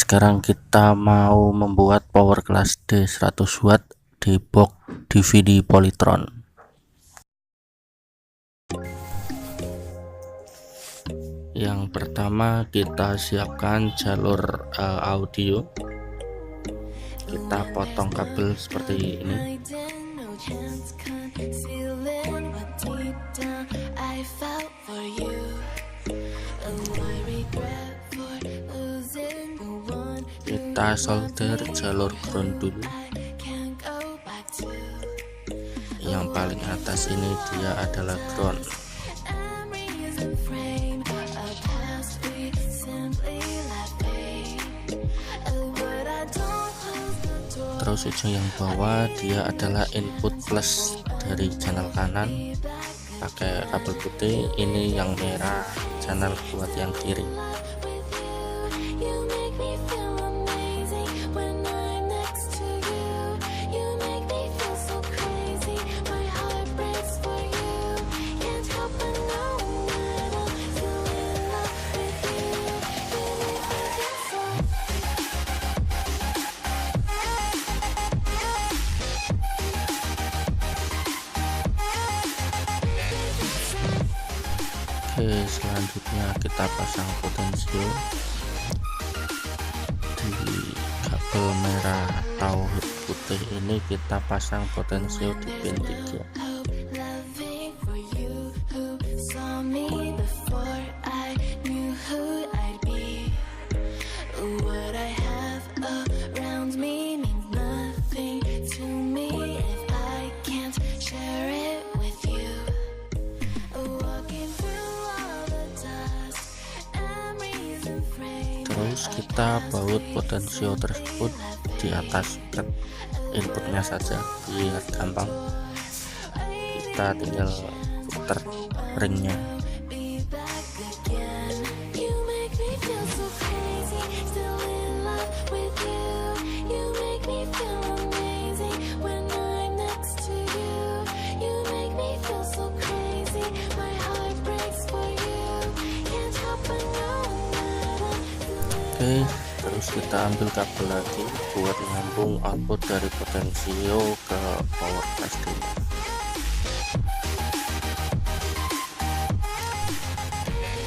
sekarang kita mau membuat power class D 100 watt di box DVD Polytron. Yang pertama kita siapkan jalur audio. Kita potong kabel seperti ini. Kita solder jalur ground dulu. Yang paling atas ini dia adalah ground. Terus ujung yang bawah dia adalah input plus dari channel kanan pakai kabel putih, ini yang merah channel buat yang kiri. Oke, selanjutnya kita pasang potensio di kabel merah atau putih ini. Kita pasang potensio di pin 3. Terus kita baut potensio tersebut di atas inputnya saja biar gampang. Kita tinggal putar ringnya. Oke, terus kita ambil kabel lagi buat nyambung output dari potensio ke power class D.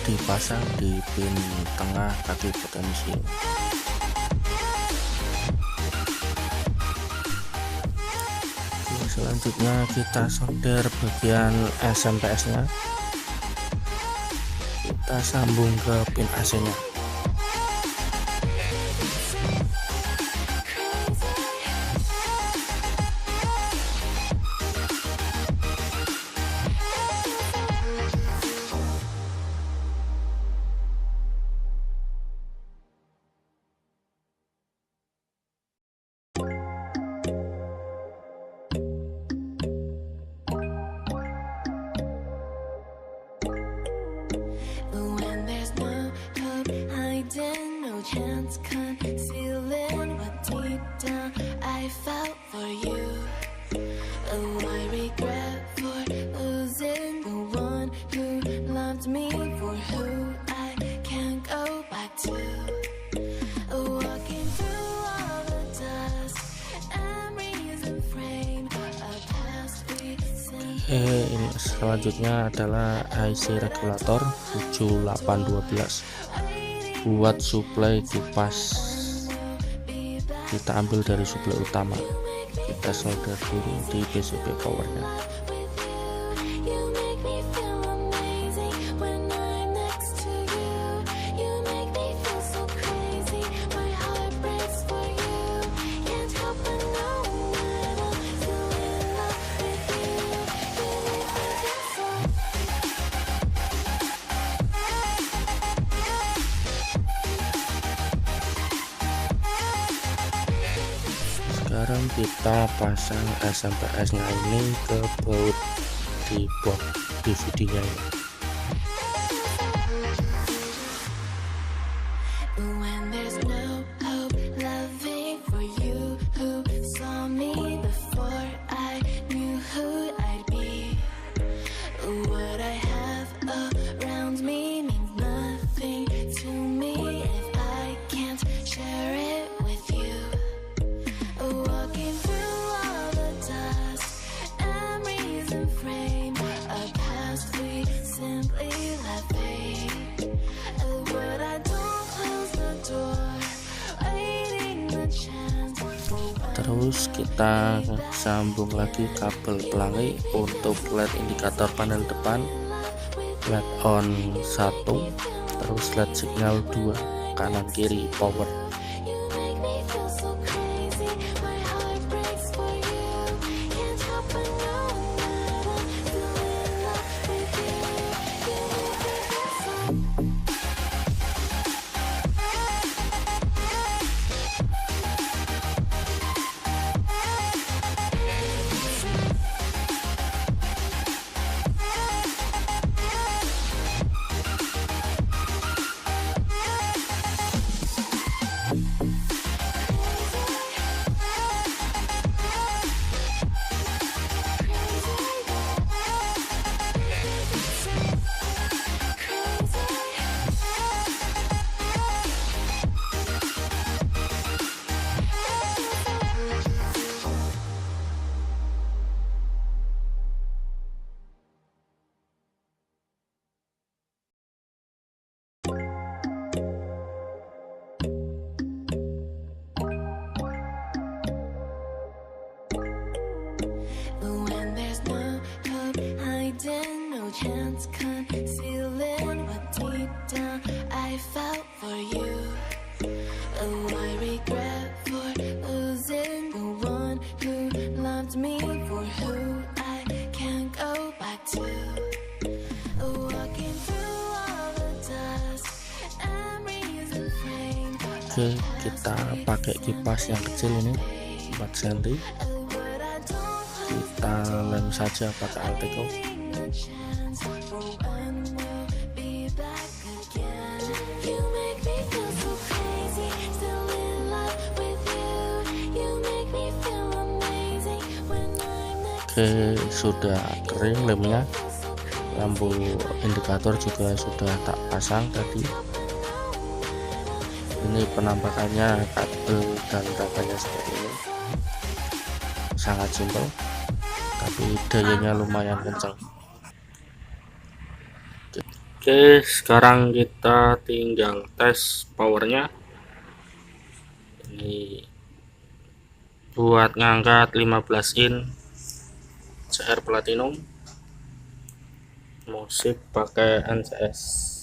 Dipasang di pin tengah kaki potensio. Selanjutnya kita solder bagian SMP-S nya, kita sambung ke pin AC nya. Ini selanjutnya adalah IC regulator 7812 buat suplai kipas. Kita ambil dari suplai utama, kita solder dulu di PCB powernya. Sekarang kita pasang SMP-S nya ini ke baut di box DVD nya ini. Around me means nothing to me if I can't share it. Terus kita sambung lagi kabel pelangi untuk LED indikator panel depan, LED on 1, terus LED signal 2 kanan kiri power. Chance concealing what deep down I felt for you. Oh, I regret for losing the one who loved me, for who I can't go back to. Walking through all the dust, memories and flame. Oke, kita pakai kipas yang kecil ini 4 cm. Kita lem saja pakai Alteco. Oke, sudah kering lemnya, lampu indikator juga sudah tak pasang tadi. Ini penampakannya kabel dan rangkanya seperti ini, sangat simpel tapi dayanya lumayan kencang. Oke, sekarang kita tinggal tes powernya. Ini buat ngangkat 15 in CR Platinum, musik pakai NCS.